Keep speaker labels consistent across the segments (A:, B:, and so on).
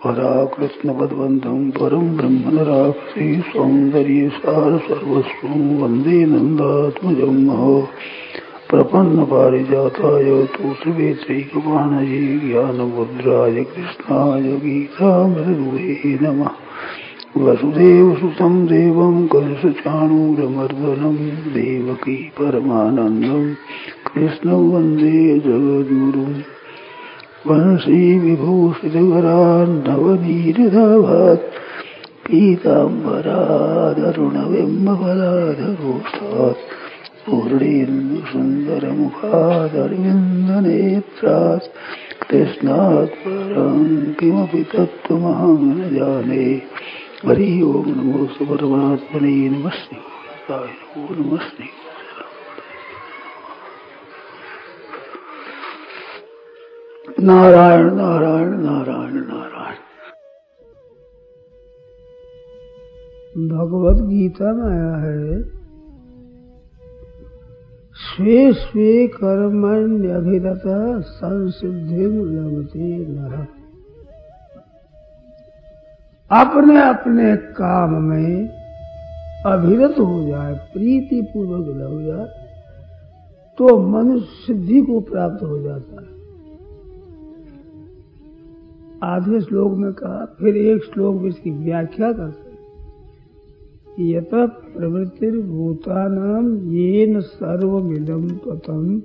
A: पराकृष्ण पदवंतम परम ब्रह्म राक्षसी सौंदर्य सार सर्वस्व वंदे नंदात्मजं महो प्रपन्न पारिजाताय तुलसीवेत्रैकपाणये ज्ञानमुद्राय कृष्णाय गीतामृतदुहे नमः। वसुदेवसुतं देवं कंसचाणूरमर्दनं देवकी परमानन्दं कृष्णं वन्दे जगद्गुरुं। वंशी विभूषितकरान्नवनीरदाभात् पीताम्बरादरुणबिम्बफलाधरोष्ठात् पूर्णेन्दुसुन्दरमुखादरविन्दनेत्रात् कृष्णात् परं किमपि तत्त्वमहं न जाने। हरि ओं नमो परमात्मने नमः शिवाय नमो नमः शिवाय। नारायण नारायण नारायण नारायण। भगवत गीता में आया है स्वे स्वे कर्मण्यभिरतः संसिद्धिं लभते नरः। अपने अपने काम में अभिरत हो जाए, प्रीति पूर्वक लग जाए तो मनुष्य सिद्धि को प्राप्त हो जाता है। आधे श्लोक में कहा, फिर एक श्लोक में इसकी व्याख्या करते हैं। यत प्रवृत्तिर्भूतानां येन सर्वमिदं त्वतं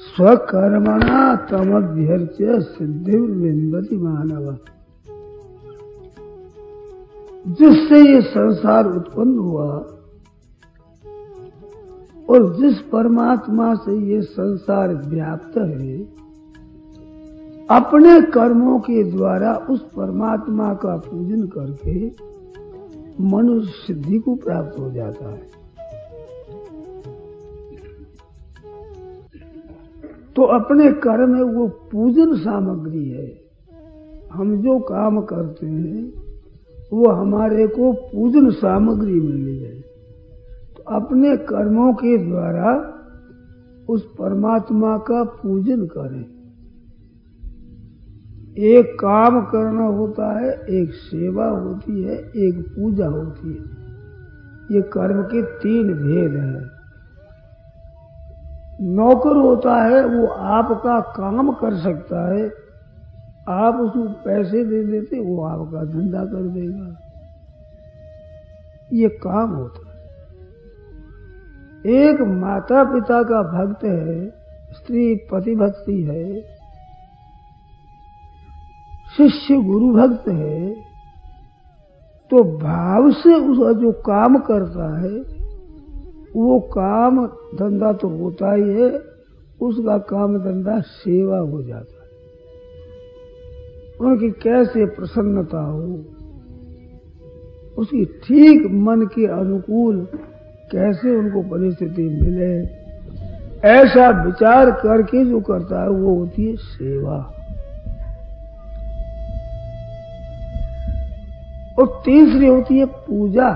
A: स्वकर्मणा तमभ्यर्च्य सिद्धिं विन्दति मानवः। जिससे ये संसार उत्पन्न हुआ और जिस परमात्मा से ये संसार व्याप्त है, अपने कर्मों के द्वारा उस परमात्मा का पूजन करके मनुष्य सिद्धि को प्राप्त हो जाता है। तो अपने कर्म है वो पूजन सामग्री है। हम जो काम करते हैं वो हमारे को पूजन सामग्री मिली है। तो अपने कर्मों के द्वारा उस परमात्मा का पूजन करें। एक काम करना होता है, एक सेवा होती है, एक पूजा होती है। ये कर्म के तीन भेद हैं। नौकर होता है, वो आपका काम कर सकता है, आप उसको पैसे दे देते, वो आपका धंधा कर देगा। ये काम होता है। एक माता पिता का भक्त है, स्त्री पति भक्ति है, शिष्य गुरु भक्त है, तो भाव से उसका जो काम करता है वो काम धंधा तो होता ही है, उसका काम धंधा सेवा हो जाता है। उनकी कैसे प्रसन्नता हो, उसकी ठीक मन के अनुकूल कैसे उनको परिस्थिति मिले, ऐसा विचार करके जो करता है वो होती है सेवा। और तीसरी होती है पूजा।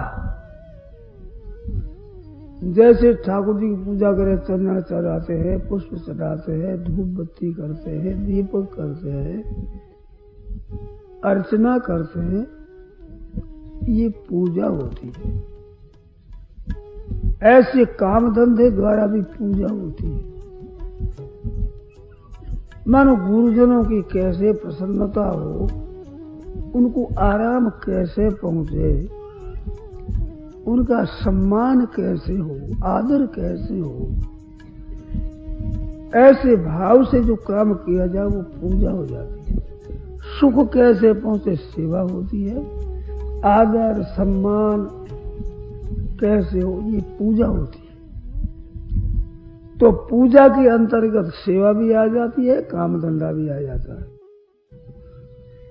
A: जैसे ठाकुर जी की पूजा करें, चंदन चढ़ाते हैं, पुष्प चढ़ाते हैं, धूप बत्ती करते हैं, दीपक करते हैं, अर्चना करते हैं, ये पूजा होती है। ऐसे काम धंधे द्वारा भी पूजा होती है। मानो गुरुजनों की कैसे प्रसन्नता हो, उनको आराम कैसे पहुंचे, उनका सम्मान कैसे हो, आदर कैसे हो, ऐसे भाव से जो काम किया जाए वो पूजा हो जाती है। सुख कैसे पहुंचे, सेवा होती है। आदर सम्मान कैसे हो, ये पूजा होती है। तो पूजा के अंतर्गत सेवा भी आ जाती है, काम धंधा भी आ जाता है।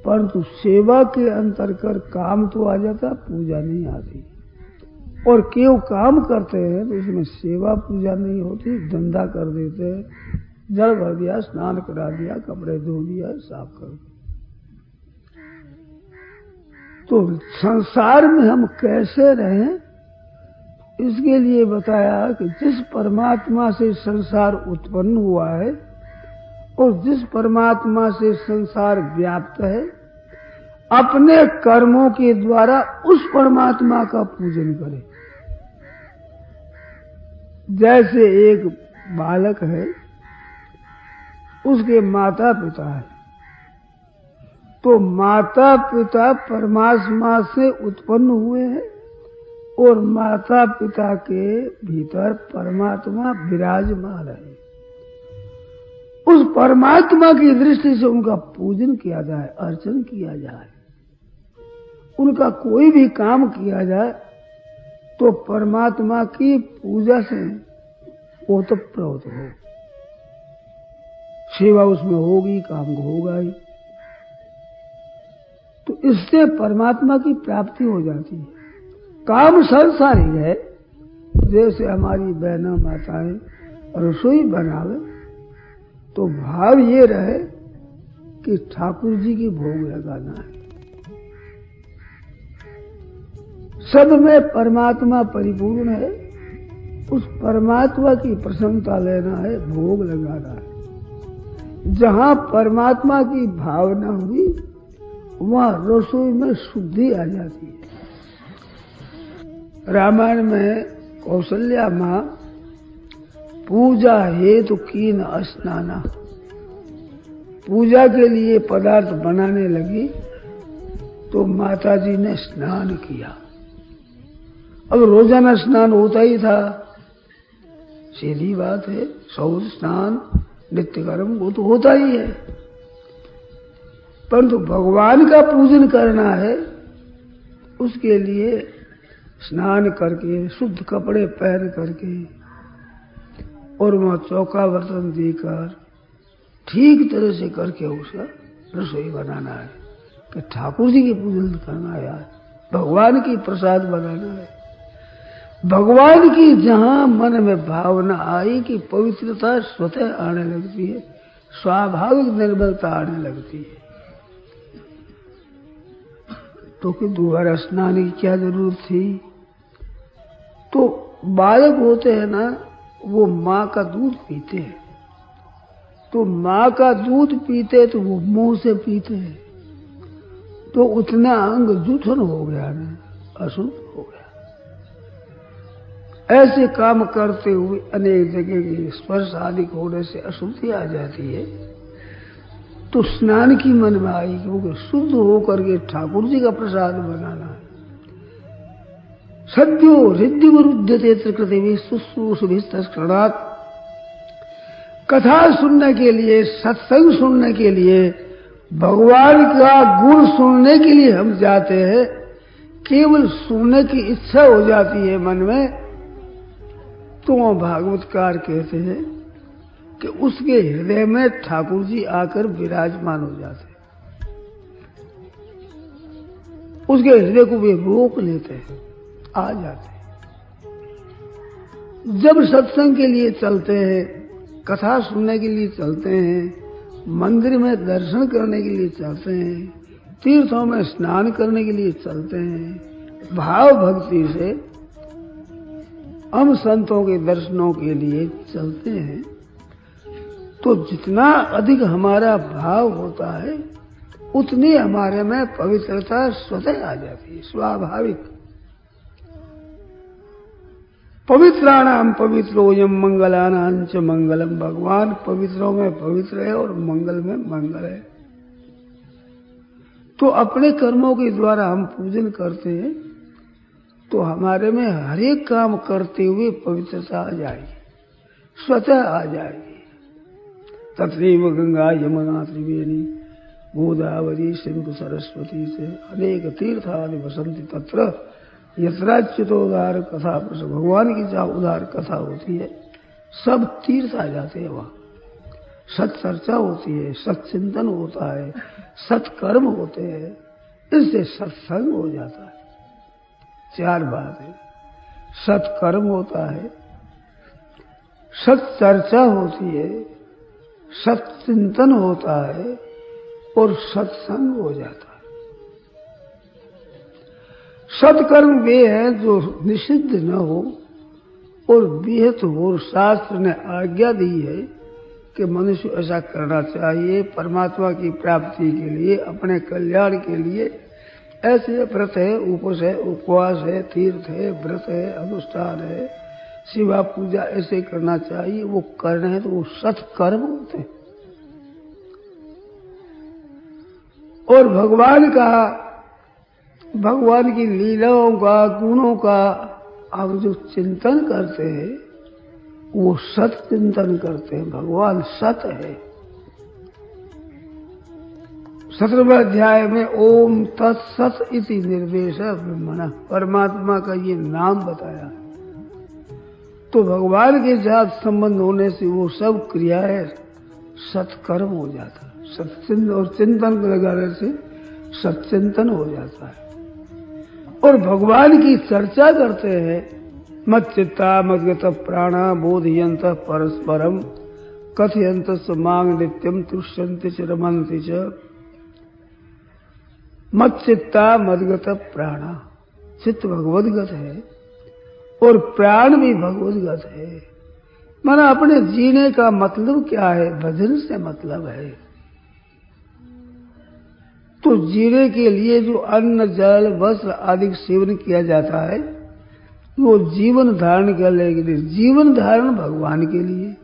A: परंतु सेवा के अंतर्गत काम तो आ जाता, पूजा नहीं आती। और क्यों काम करते हैं तो इसमें सेवा पूजा नहीं होती, धंधा कर देते हैं, जल भर दिया, स्नान करा दिया, कपड़े धो दिया, साफ कर दिया। तो संसार में हम कैसे रहें, इसके लिए बताया कि जिस परमात्मा से संसार उत्पन्न हुआ है और जिस परमात्मा से संसार व्याप्त है, अपने कर्मों के द्वारा उस परमात्मा का पूजन करे। जैसे एक बालक है, उसके माता पिता है, तो माता पिता परमात्मा से उत्पन्न हुए हैं और माता पिता के भीतर परमात्मा विराजमान है। उस परमात्मा की दृष्टि से उनका पूजन किया जाए, अर्चन किया जाए, उनका कोई भी काम किया जाए तो परमात्मा की पूजा से ओतप्रोत हो, सेवा उसमें होगी, काम होगा ही। तो इससे परमात्मा की प्राप्ति हो जाती है। काम संसारी है, जैसे हमारी बहना माताएं रसोई बनावे तो भाव ये रहे कि ठाकुर जी की भोग लगाना है। सब में परमात्मा परिपूर्ण है, उस परमात्मा की प्रसन्नता लेना है, भोग लगाना है। जहां परमात्मा की भावना हुई वहां रसोई में शुद्धि आ जाती है। रामायण में कौशल्या मां पूजा हेतु कीन स्नाना, पूजा के लिए पदार्थ बनाने लगी तो माताजी ने स्नान किया। अब रोजाना स्नान होता ही था, सीधी बात है, शौच स्नान नित्य कर्म वो तो होता ही है, परंतु भगवान का पूजन करना है, उसके लिए स्नान करके शुद्ध कपड़े पहन करके और वहां चौका बर्तन देकर ठीक तरह से करके उसका रसोई बनाना है कि ठाकुर जी की पूजन करना है, यार भगवान की प्रसाद बनाना है। भगवान की जहां मन में भावना आई कि पवित्रता स्वतः आने लगती है, स्वाभाविक निर्मलता आने लगती है। तो कि दोबारा स्नान की क्या जरूरत थी? तो बालक होते हैं ना, वो माँ का दूध पीते हैं, तो माँ का दूध पीते तो वो मुंह से पीते हैं, तो उतना अंग जूठन हो गया ना, अशुद्ध हो गया। ऐसे काम करते हुए अनेक जगह के स्पर्श आदि होने से अशुद्धि आ जाती है। तो स्नान की मन में आई क्योंकि शुद्ध होकर के ठाकुर जी का प्रसाद बनाना है। सद्यो हृदय विरुद्धते त्रिकृति शुश्रूषुभिस्तस्करणात्, कथा सुनने के लिए, सत्संग सुनने के लिए, भगवान का गुण सुनने के लिए हम जाते हैं। केवल सुनने की इच्छा हो जाती है मन में, तो भागवतकार कहते हैं कि उसके हृदय में ठाकुर जी आकर विराजमान हो जाते हैं, उसके हृदय को वे रोक लेते हैं, आ जाते हैं। जब सत्संग के लिए चलते हैं, कथा सुनने के लिए चलते हैं, मंदिर में दर्शन करने के लिए चलते हैं, तीर्थों में स्नान करने के लिए चलते हैं, भाव भक्ति से हम संतों के दर्शनों के लिए चलते हैं, तो जितना अधिक हमारा भाव होता है उतनी हमारे में पवित्रता स्वतः आ जाती है, स्वाभाविक। पवित्राणाम पवित्रोयम मंगलानां च मंगलम, भगवान पवित्रों में पवित्र है और मंगल में मंगल है। तो अपने कर्मों के द्वारा हम पूजन करते हैं तो हमारे में हर एक काम करते हुए पवित्रता आ जाएगी, स्वतः आ जाएगी। तत्रैव गंगा यमुना त्रिवेणी गोदावरी सिंधु सरस्वती से अनेक तीर्थानि वसंति तत्र यत्राच्युतोदार कथा प्रसव, भगवान की जहाँ उदार कथा होती है सब तीर्थ आ जाते हैं। वहाँ सत्चर्चा होती है, सत्चिंतन होता है, सत्कर्म होते हैं, इससे सत्संग हो जाता है। चार बात है, सत्कर्म होता है, सत्चर्चा होती है, सत्चिंतन होता है और सत्संग हो जाता है। सत्कर्म वे हैं जो निषिद्ध न हो और विहित हो, और शास्त्र ने आज्ञा दी है कि मनुष्य ऐसा करना चाहिए परमात्मा की प्राप्ति के लिए, अपने कल्याण के लिए। ऐसे व्रत है, उपवास है, तीर्थ है, व्रत है, अनुष्ठान है, सेवा पूजा ऐसे करना चाहिए। वो करने हैं तो वो सत्कर्म होते हैं। और भगवान की लीलाओं का, गुणों का आप जो चिंतन करते हैं वो सत चिंतन करते हैं। भगवान सत है। 17वें अध्याय में ओम तत्सत इति निर्देश ब्रह्मणा, परमात्मा का ये नाम बताया। तो भगवान के साथ संबंध होने से वो सब क्रियाएं सत्कर्म हो जाता है। सत्चिंतन और चिंतन लगाने से सत्चिंतन हो जाता है। और भगवान की चर्चा करते हैं। मच्चित्ता मद्गत प्राणा बोधयंत परस्परम कथयंत मांग नित्यम तुष्यंति च रमन्ति च। मच्चित्ता मद्गत प्राणा, चित्त भगवदगत है और प्राण भी भगवदगत है। माना अपने जीने का मतलब क्या है? भजन से मतलब है। तो जीने के लिए जो अन्न, जल, वस्त्र आदि सेवन किया जाता है वो जीवन धारण करने के लिए, जीवन धारण भगवान के लिए,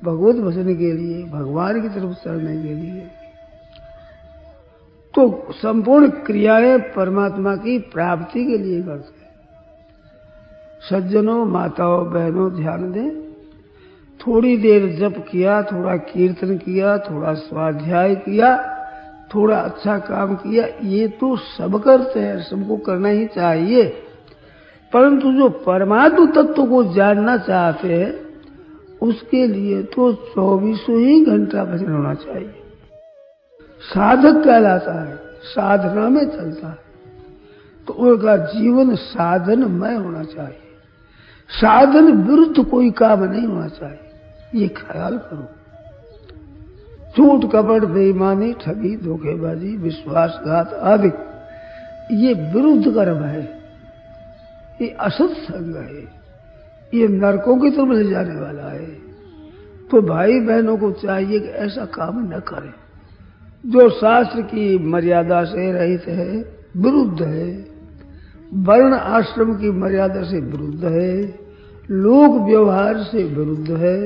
A: भगवत भजन के लिए, भगवान की तरफ चलने के लिए। तो संपूर्ण क्रियाएं परमात्मा की प्राप्ति के लिए करते हैं। सज्जनों, माताओं, बहनों ध्यान दें। थोड़ी देर जप किया, थोड़ा कीर्तन किया, थोड़ा स्वाध्याय किया, थोड़ा अच्छा काम किया, ये तो सब करते हैं, सबको करना ही चाहिए। परंतु जो परमात्म तत्व को जानना चाहते हैं उसके लिए तो 24 ही घंटा भजन होना चाहिए। साधक कहलाता है, साधना में चलता है, तो उनका जीवन साधनमय होना चाहिए। साधन विरुद्ध कोई काम नहीं होना चाहिए, ये ख्याल करो। झूठ, कपट, बेईमानी, ठगी, धोखेबाजी, विश्वासघात आदि ये विरुद्ध कर्म है, ये असत संग है, ये नरकों की तरफ ले जाने वाला है। तो भाई बहनों को चाहिए कि ऐसा काम न करें जो शास्त्र की मर्यादा से रहित है, विरुद्ध है, वर्ण आश्रम की मर्यादा से विरुद्ध है, लोक व्यवहार से विरुद्ध है।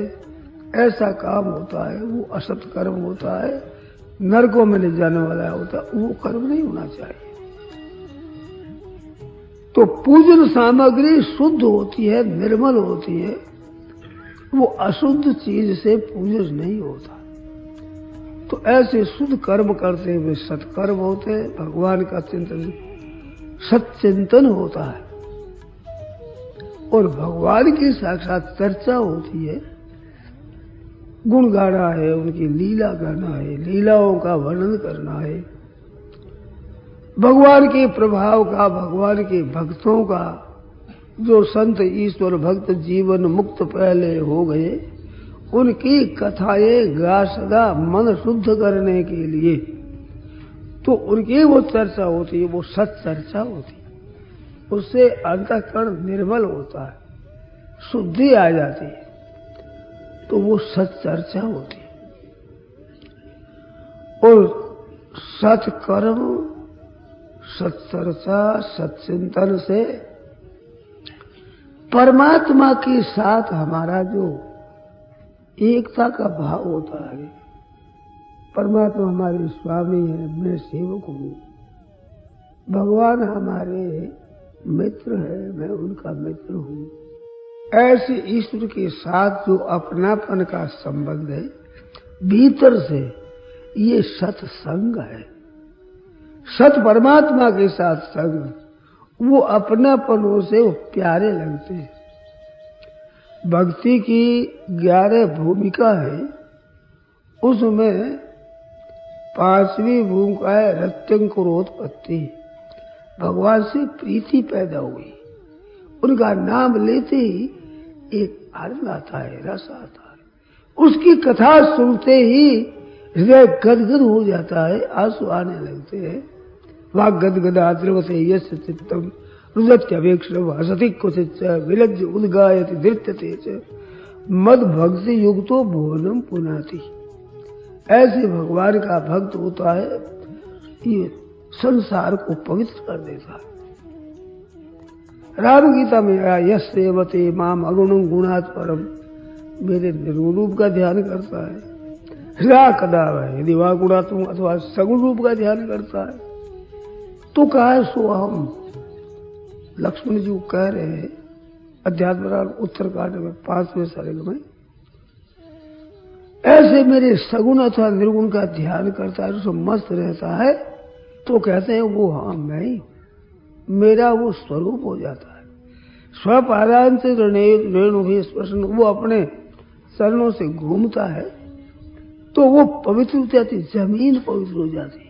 A: ऐसा काम होता है वो असत कर्म होता है, नरकों में ले जाने वाला होता है, वो कर्म नहीं होना चाहिए। तो पूजन सामग्री शुद्ध होती है, निर्मल होती है, वो अशुद्ध चीज से पूजन नहीं होता। तो ऐसे शुद्ध कर्म करते हुए सत्कर्म होते हैं, भगवान का चिंतन, सच्चिंतन होता है और भगवान की साक्षात चर्चा होती है। गुण गाना है, उनकी लीला गाना है, लीलाओं का वर्णन करना है, भगवान के प्रभाव का, भगवान के भक्तों का। जो संत ईश्वर भक्त जीवन मुक्त पहले हो गए, उनकी कथाएं गा सदा मन शुद्ध करने के लिए। तो उनकी वो चर्चा होती है, वो सत चर्चा होती है। उससे अंतःकरण निर्मल होता है, शुद्धि आ जाती है, तो वो सत चर्चा होती है। और सत्कर्म, सत्चर्चा, सत्चिंतन से परमात्मा के साथ हमारा जो एकता का भाव होता है। परमात्मा हमारे स्वामी है, मैं सेवक हूँ, भगवान हमारे मित्र है, मैं उनका मित्र हूँ। ऐसे ईश्वर के साथ जो अपनापन का संबंध है भीतर से, ये सत्संग है। सत परमात्मा के साथ संग, वो अपनापनों से वो प्यारे लगते हैं। भक्ति की 11 भूमिका है, उसमें 5वीं भूमिका है रत्यंकुरोत्पत्ति। भगवान से प्रीति पैदा हुई, उनका नाम लेते ही एक आनंद आता है, रस आता है। उसकी कथा सुनते ही हृदय गदगद हो जाता है, आंसू आने लगते हैं। वाग गदगदा द्रवते यस्य चित्तम रुदत्यवेक्षणं हसति क्वचित् च विलज्य उद्गायति धृत्यते च मद भक्ति युक्तो भुवनम पुनाति। ऐसे भगवान का भक्त होता है, ये संसार को पवित्र कर देता है। राम गीता में आया, यस सेवते माम अगुणं गुणात् परम, मेरे निर्गुण रूप का ध्यान करता है। रा कदा है यदि वह गुणात्मक अथवा सगुण रूप का ध्यान करता है तो कहा है सो हम। लक्ष्मण जी कह रहे हैं अध्यात्म उत्तरकांड में 5वें सर्ग में, ऐसे मेरे सगुण अथवा निर्गुण का ध्यान करता है, उसमें मस्त रहता है, तो कहते हैं वो हाँ मैं ही, मेरा वो स्वरूप हो जाता है। स्वपादान से रेणु भी स्पर्शन, वो अपने चरणों से घूमता है तो वो पवित्र हो जाती, जमीन पवित्र हो जाती है।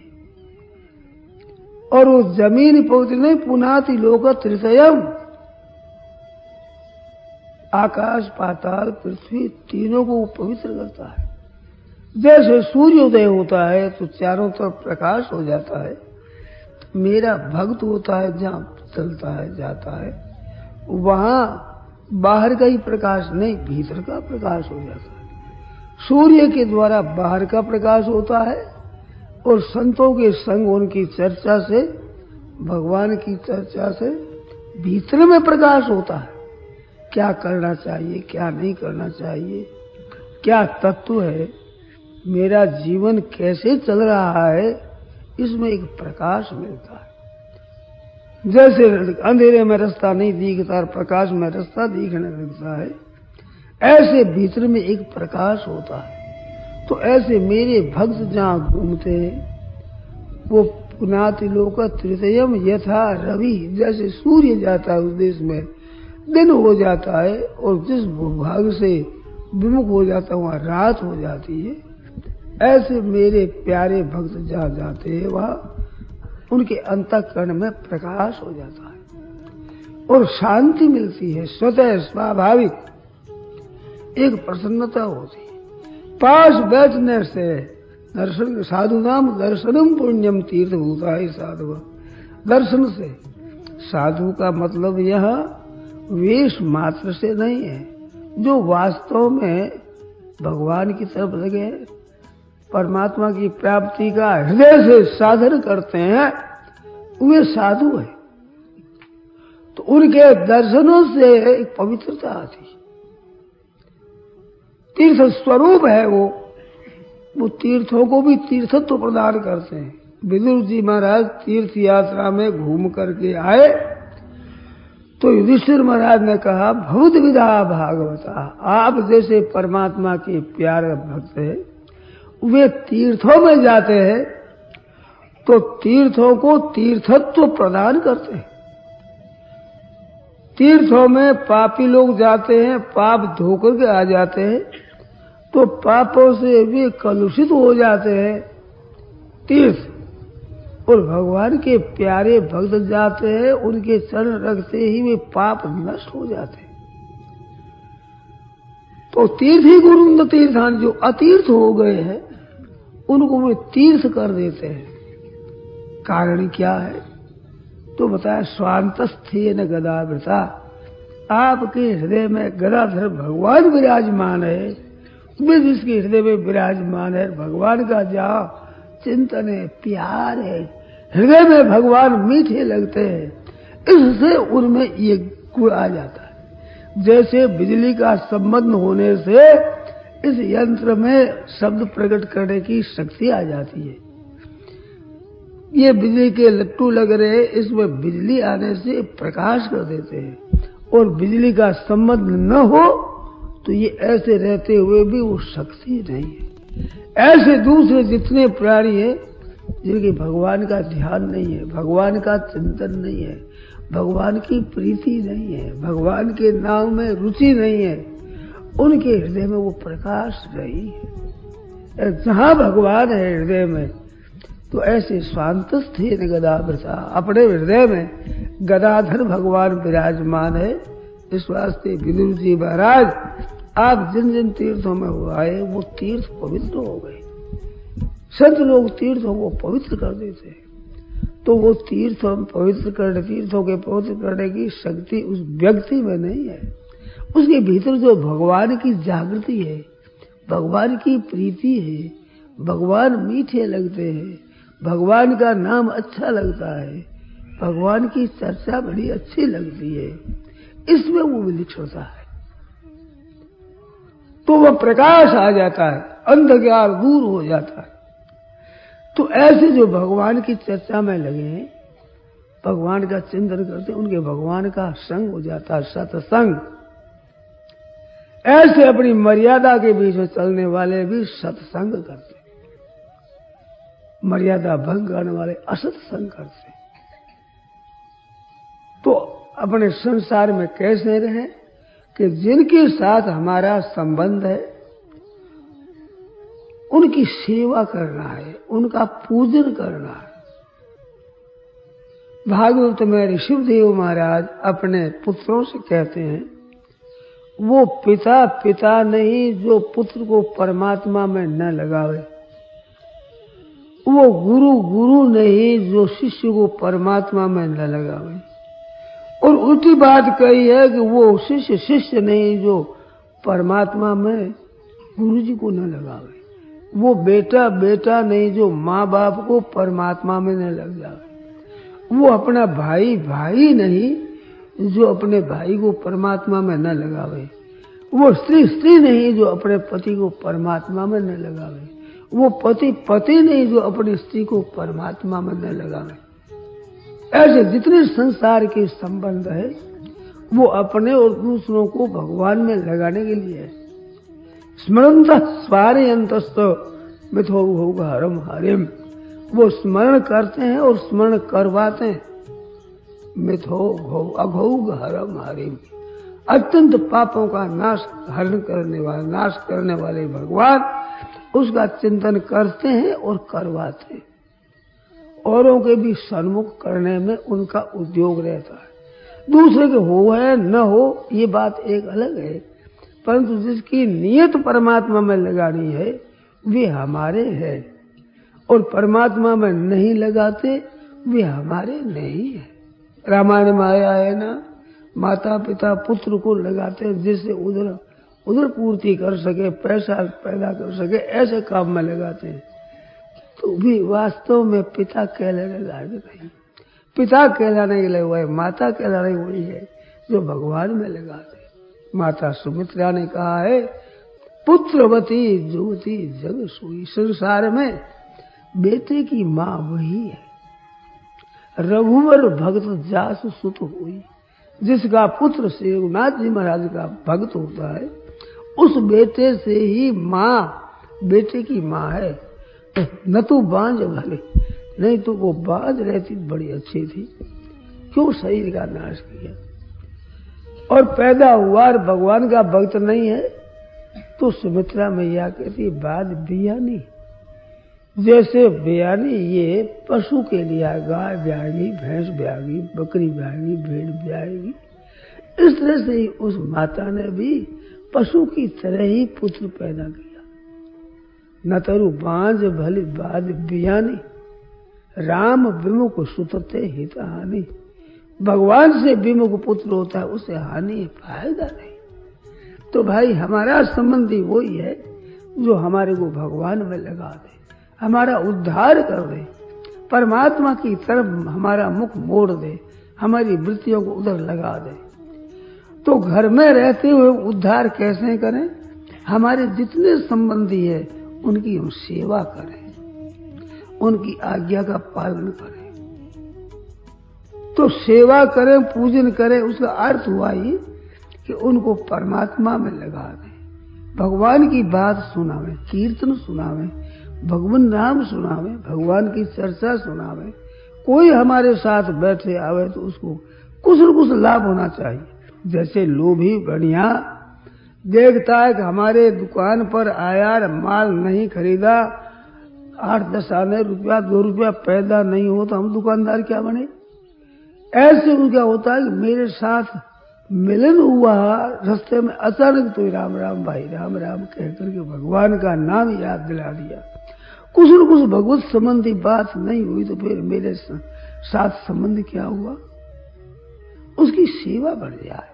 A: और वो जमीन पवित्र नहीं, पुनाति लोक त्रितयम, आकाश पाताल पृथ्वी तीनों को वो पवित्र करता है। जैसे सूर्योदय होता है तो चारों तरफ प्रकाश हो जाता है, मेरा भक्त होता है जहां चलता है जाता है वहां बाहर का ही प्रकाश नहीं, भीतर का प्रकाश हो जाता है। सूर्य के द्वारा बाहर का प्रकाश होता है और संतों के संग उनकी चर्चा से, भगवान की चर्चा से भीतर में प्रकाश होता है। क्या करना चाहिए, क्या नहीं करना चाहिए, क्या तत्व है, मेरा जीवन कैसे चल रहा है, इसमें एक प्रकाश मिलता है। जैसे अंधेरे में रास्ता नहीं दिखता और प्रकाश में रास्ता दिखने लगता है, ऐसे भीतर में एक प्रकाश होता है। तो ऐसे मेरे भक्त जहां घूमते हैं वो पुनाति लोक त्रितयम यथा रवि, जैसे सूर्य जाता है उस देश में दिन हो जाता है और जिस भूभाग से विमुख हो जाता है वहां रात हो जाती है, ऐसे मेरे प्यारे भक्त जहां जाते हैं वहां उनके अंतःकरण में प्रकाश हो जाता है और शांति मिलती है। स्वतः स्वाभाविक एक प्रसन्नता होती है। पास बैठने से दर्शन, साधु नाम दर्शनम पुण्यम तीर्थभूता है साधु। दर्शन से, साधु का मतलब यह वेश मात्र से नहीं है, जो वास्तव में भगवान की तरफ लगे, परमात्मा की प्राप्ति का हृदय से साधन करते हैं, वे साधु है। तो उनके दर्शनों से एक पवित्रता आती है, तीर्थ स्वरूप है वो तीर्थों को भी तीर्थत्व प्रदान करते हैं। विदुर जी महाराज तीर्थ यात्रा में घूम करके आए तो युधिष्ठिर महाराज ने कहा, भवद विदा भागवता, आप जैसे परमात्मा के प्यारे भक्त हैं, वे तीर्थों में जाते हैं तो तीर्थों को तीर्थत्व प्रदान करते हैं। तीर्थों में पापी लोग जाते हैं, पाप धोकर के आ जाते हैं, तो पापों से वे कलुषित हो जाते हैं तीर्थ, और भगवान के प्यारे भक्त जाते हैं, उनके चरण रखते ही वे पाप नष्ट हो जाते हैं। तो तीर्थ ही गुरु तीर्थान, जो अतीर्थ हो गए हैं उनको वे तीर्थ कर देते हैं। कारण क्या है तो बताया, स्वांतस्थेन गदावृता, आपके हृदय में गदाधर भगवान विराजमान है। वे जिसके हृदय में विराजमान है, भगवान का जहाँ चिंतन है, प्यार है, हृदय में भगवान मीठे लगते हैं, इससे उनमें ये गुण आ जाता है। जैसे बिजली का संबंध होने से इस यंत्र में शब्द प्रकट करने की शक्ति आ जाती है। ये बिजली के लट्टू लग रहे हैं, इसमें बिजली आने से प्रकाश कर देते हैं, और बिजली का संबंध न हो तो ये ऐसे रहते हुए भी वो शक्ति नहीं है। ऐसे दूसरे जितने प्राणी हैं जिनके भगवान का ध्यान नहीं है, भगवान का चिंतन नहीं है, भगवान की प्रीति नहीं है, भगवान के नाम में रुचि नहीं है, उनके हृदय में वो प्रकाश नहीं है। जहां भगवान है हृदय में, तो ऐसे स्वांतस्थेन गदावृता, अपने हृदय में गदाधर भगवान विराजमान है। इस वास्ते विदुर जी महाराज, आप जिन जिन तीर्थों में हो आए वो तीर्थ पवित्र हो गए। संत लोग तीर्थों को पवित्र कर देते हैं, तो वो तीर्थों के पवित्र करने की शक्ति उस व्यक्ति में नहीं है, उसके भीतर जो भगवान की जागृति है, भगवान की प्रीति है, भगवान मीठे लगते हैं, भगवान का नाम अच्छा लगता है, भगवान की चर्चा बड़ी अच्छी लगती है, इसमें वो विलक्षणता है। तो वह प्रकाश आ जाता है, अंधकार दूर हो जाता है। तो ऐसे जो भगवान की चर्चा में लगे हैं, भगवान का चिंतन करते, उनके भगवान का संग हो जाता है, सत्संग। ऐसे अपनी मर्यादा के बीच में चलने वाले भी सत्संग करते, मर्यादा भंग करने वाले असत्संग करते। तो अपने संसार में कैसे रहें कि जिनके साथ हमारा संबंध है उनकी सेवा करना है, उनका पूजन करना है। भागवत में ऋषिदेव महाराज अपने पुत्रों से कहते हैं, वो पिता पिता नहीं जो पुत्र को परमात्मा में न लगावे, वो गुरु गुरु नहीं जो शिष्य को परमात्मा में न लगावे। और उल्टी बात कही है कि वो शिष्य शिष्य नहीं जो परमात्मा में गुरु जी को न लगावे, वो बेटा बेटा नहीं जो माँ बाप को परमात्मा में न लग जावे, वो अपना भाई भाई नहीं जो अपने भाई को परमात्मा में न लगावे, वो स्त्री स्त्री नहीं जो अपने पति को परमात्मा में न लगावे, वो पति पति नहीं जो अपनी स्त्री को परमात्मा में न लगावे। ऐसे जितने संसार के संबंध है वो अपने और दूसरों को भगवान में लगाने के लिए है। स्मरणता स्वारयंतस्त मिथो होगा हरम हरिम, वो स्मरण करते हैं और स्मरण करवाते हैं। मिथो अघोग हरम हरिम, अत्यंत पापों का नाश करने वाले भगवान उसका चिंतन करते हैं और करवाते हैं। औरों के भी सन्मुख करने में उनका उद्योग रहता है। दूसरे के हो है न हो ये बात एक अलग है, परंतु जिसकी नियत परमात्मा में लगानी है वे हमारे हैं, और परमात्मा में नहीं लगाते वे हमारे नहीं है। रामायण में आया है ना, माता पिता पुत्र को लगाते हैं जिससे उधर पूर्ति कर सके, पैसा पैदा कर सके, ऐसे काम में लगाते हैं। तो भी वास्तव में पिता कहलाने लायक नहीं। पिता कहलाने के लिए वही, माता कहलाने वही है जो भगवान में लगाते। माता सुमित्रा ने कहा है, पुत्रवती जुवती जग सोई, संसार में बेटे की माँ वही है। रघुवर भक्त जासु सुत हुई, जिसका पुत्र श्री रघुनाथ जी महाराज का भक्त होता है उस बेटे से ही माँ बेटे की माँ है। न तो बांझ भले, नहीं तो वो बांझ रहती बड़ी अच्छी थी, क्यों शरीर का नाश किया। और पैदा हुआ और भगवान का भक्त नहीं है तो सुमित्रा मैया कहती बाद बियानी, जैसे बियानी ये पशु के लिए गाय ब्याएगी, भैंस ब्याएगी, बकरी ब्याएगी, भेड़ ब्याएगी, इस तरह से उस माता ने भी पशु की तरह ही पुत्र पैदा किया। न तरु बांझ भली बाद बियानी, राम विमुख सुतते हितहानि। भगवान से विमुख पुत्र होता है, उसे हानि फायदा नहीं। तो भाई हमारा संबंधी वही है जो हमारे को भगवान में लगा दे, हमारा उद्धार कर दे, परमात्मा की तरफ हमारा मुख मोड़ दे, हमारी वृत्तियों को उधर लगा दे। तो घर में रहते हुए उद्धार कैसे करें? हमारे जितने संबंधी है उनकी हम सेवा करें, उनकी आज्ञा का पालन करें। तो सेवा करें, पूजन करें, उसका अर्थ हुआ ये कि उनको परमात्मा में लगा दें, भगवान की बात सुनावें, कीर्तन सुनावें, भगवान नाम सुनावें, भगवान की चर्चा सुनावें। कोई हमारे साथ बैठे आवे तो उसको कुछ न कुछ लाभ होना चाहिए। जैसे लोभी बढ़िया देखता है कि हमारे दुकान पर आया, माल नहीं खरीदा, 8-10 आने रुपया 2 रुपया पैदा नहीं हो तो हम दुकानदार क्या बने। ऐसे उनका होता है कि मेरे साथ मिलन हुआ रास्ते में, अचानक तो राम राम भाई राम राम कह करके भगवान का नाम याद दिला दिया। कुछ न कुछ भगवत संबंधी बात नहीं हुई तो फिर मेरे साथ संबंध क्या हुआ। उसकी सेवा बढ़ जाए,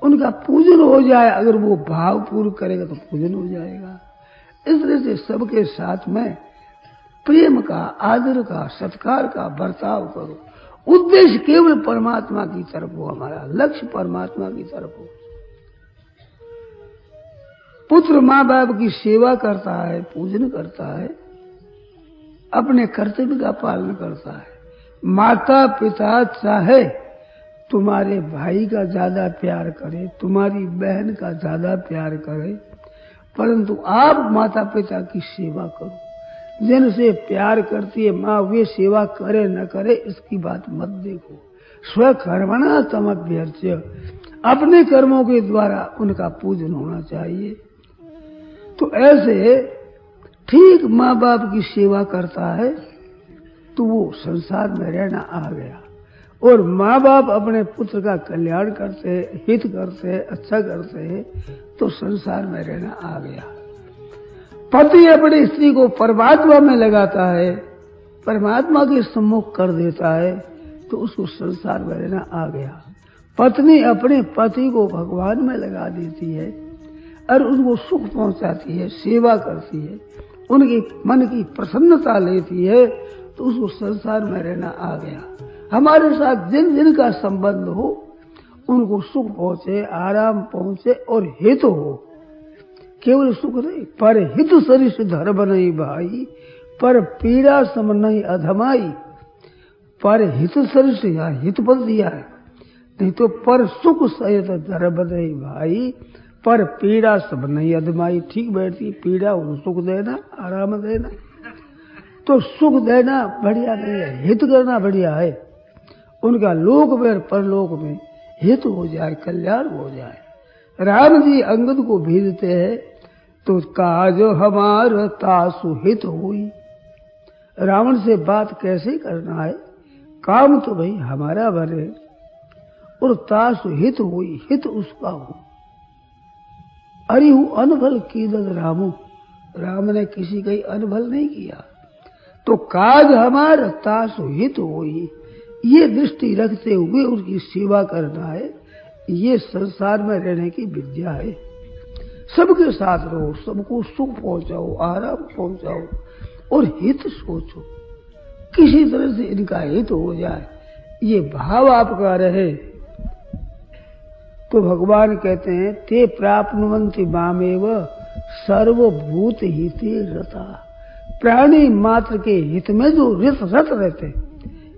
A: उनका पूजन हो जाए। अगर वो भाव पूर्ण करेगा तो पूजन हो जाएगा। इस तरह से सबके साथ में प्रेम का, आदर का, सत्कार का बर्ताव करो। उद्देश्य केवल परमात्मा की तरफ हो, हमारा लक्ष्य परमात्मा की तरफ हो। पुत्र माँ बाप की सेवा करता है, पूजन करता है, अपने कर्तव्य का पालन करता है। माता पिता चाहे तुम्हारे भाई का ज्यादा प्यार करे, तुम्हारी बहन का ज्यादा प्यार करे, परंतु आप माता पिता की सेवा करो। जिनसे प्यार करती है माँ, वे सेवा करे न करे इसकी बात मत देखो। स्वकर्मणा तमभ्यर्च्य, अपने कर्मों के द्वारा उनका पूजन होना चाहिए। तो ऐसे ठीक माँ बाप की सेवा करता है तो वो संसार में रहना आ गया। और माँ बाप अपने पुत्र का कल्याण करते, हित करते, अच्छा करते तो संसार में रहना आ गया। पति अपनी स्त्री को परमात्मा में लगाता है, परमात्मा के सम्मुख कर देता है तो उसको संसार में रहना आ गया। पत्नी अपने पति को भगवान में लगा देती है और उनको सुख पहुंचाती है, सेवा करती है, उनकी मन की प्रसन्नता लेती है तो उसको संसार में रहना आ गया। हमारे साथ जिन जिन का संबंध हो उनको सुख पहुंचे, आराम पहुंचे और हित हो। केवल सुख नहीं, पर हित सरिष धर्म नहीं भाई, पर पीड़ा सम नहीं अधमाई। पर हित सरिष यहाँ हित पद दिया है, नहीं तो पर सुख सहित धर्म नहीं भाई, पर पीड़ा सब नहीं अधमाई। ठीक बैठती, पीड़ा उनको सुख देना, आराम देना। तो सुख देना बढ़िया नहीं है, हित करना बढ़िया है। उनका लोक में परलोक में हित हो जाए, कल्याण हो जाए। राम जी अंगद को भेजते हैं तो काज हमार तासु हित हुई। रावण से बात कैसे करना है, काम तो भाई हमारा बने और तासु हित हुई, हित उसका हो। अरिहु अनभल कीदत रामू, राम ने किसी का अनभल नहीं किया। तो काज हमार तासु हित हुई, ये दृष्टि रखते हुए उनकी सेवा करना है। ये संसार में रहने की विद्या है। सबके साथ रहो, सबको सुख पहुंचाओ, आराम पहुंचाओ और हित सोचो, किसी तरह से इनका हित हो जाए, ये भाव आपका रहे। तो भगवान कहते हैं ते प्राप्नुवन्ति मामेव सर्वभूत हिते रता। प्राणी मात्र के हित में जो रत रहते,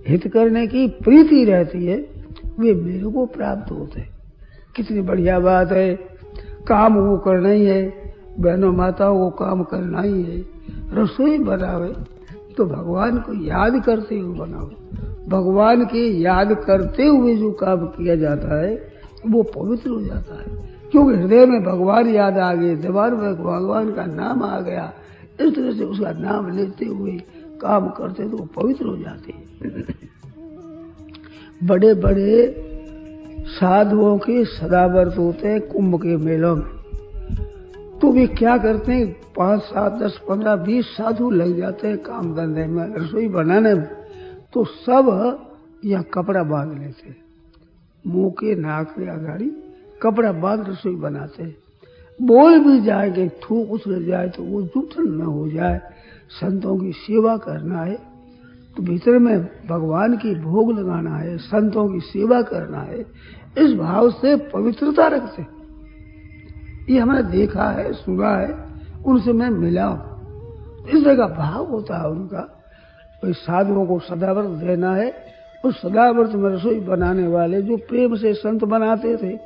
A: हित करने की प्रीति रहती है, वे मेरे को प्राप्त होते हैं। कितनी बढ़िया बात है। काम वो करना ही है, बहनों माताओं को काम करना ही है। रसोई बनावे तो भगवान को याद करते हुए बनाओ। भगवान की याद करते हुए जो काम किया जाता है वो पवित्र हो जाता है, क्योंकि हृदय में भगवान याद आ गए, दीवार में भगवान का नाम आ गया। इस तरह से उसका नाम लेते हुए काम करते तो वो पवित्र हो जाते हैं। बड़े बड़े साधुओं के सदाव्रत होते हैं कुंभ के मेलों में, तो वे क्या करते हैं 5, 7, 10, 15, 20 साधु लग जाते हैं काम धंधे में, रसोई बनाने में। तो सब यहाँ कपड़ा बांध लेते हैं, मुंह के नाक के आगाड़ी कपड़ा बांध रसोई बनाते हैं। बोल भी जाएंगे, थूक उछल जाए तो वो जूठन न हो जाए। संतों की सेवा करना है तो भीतर में भगवान की भोग लगाना है, संतों की सेवा करना है, इस भाव से पवित्रता रखते। ये हमने देखा है, सुना है, उनसे मैं मिला हूं। इस तरह का भाव होता है उनका। कोई साधुओं को सदाव्रत देना है, उस सदाव्रत में रसोई बनाने वाले जो प्रेम से संत बनाते थे,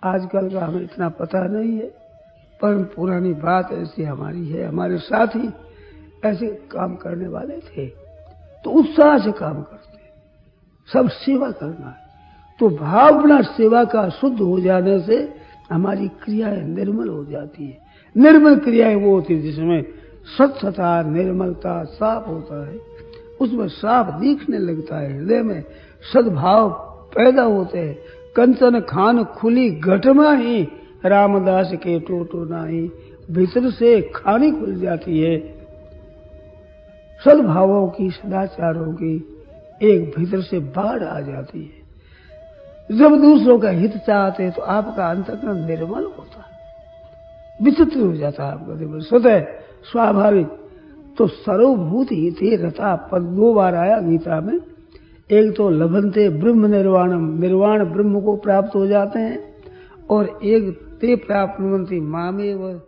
A: आजकल का हमें इतना पता नहीं है, पर पुरानी बात ऐसी हमारी है। हमारे साथी ऐसे काम करने वाले थे तो उत्साह से काम करते, सब सेवा करना है। तो भावना सेवा का शुद्ध हो जाने से हमारी क्रियाएं निर्मल हो जाती है। निर्मल क्रियाएं वो होती है जिसमें स्वच्छता, निर्मलता, साफ होता है, उसमें साफ दिखने लगता है। हृदय में सद्भाव पैदा होते हैं। कंचन खान खुली घटमा ही रामदास के टोटो नाही, भीतर से खानी खुल जाती है। सद्भावों की, सदाचारों की एक भीतर से बाढ़ आ जाती है। जब दूसरों का हित चाहते हैं तो आपका अंतःकरण निर्मल होता है, विचित्र हो जाता है आपका जीवन स्वतः स्वाभाविक। तो सर्वभूति हिते रता पद 2 बार आया गीता में। एक तो लभन्ते ब्रह्म निर्वाणम, निर्वाण ब्रह्म को प्राप्त हो जाते हैं, और एक ते प्राप्नुवन्ति मामेव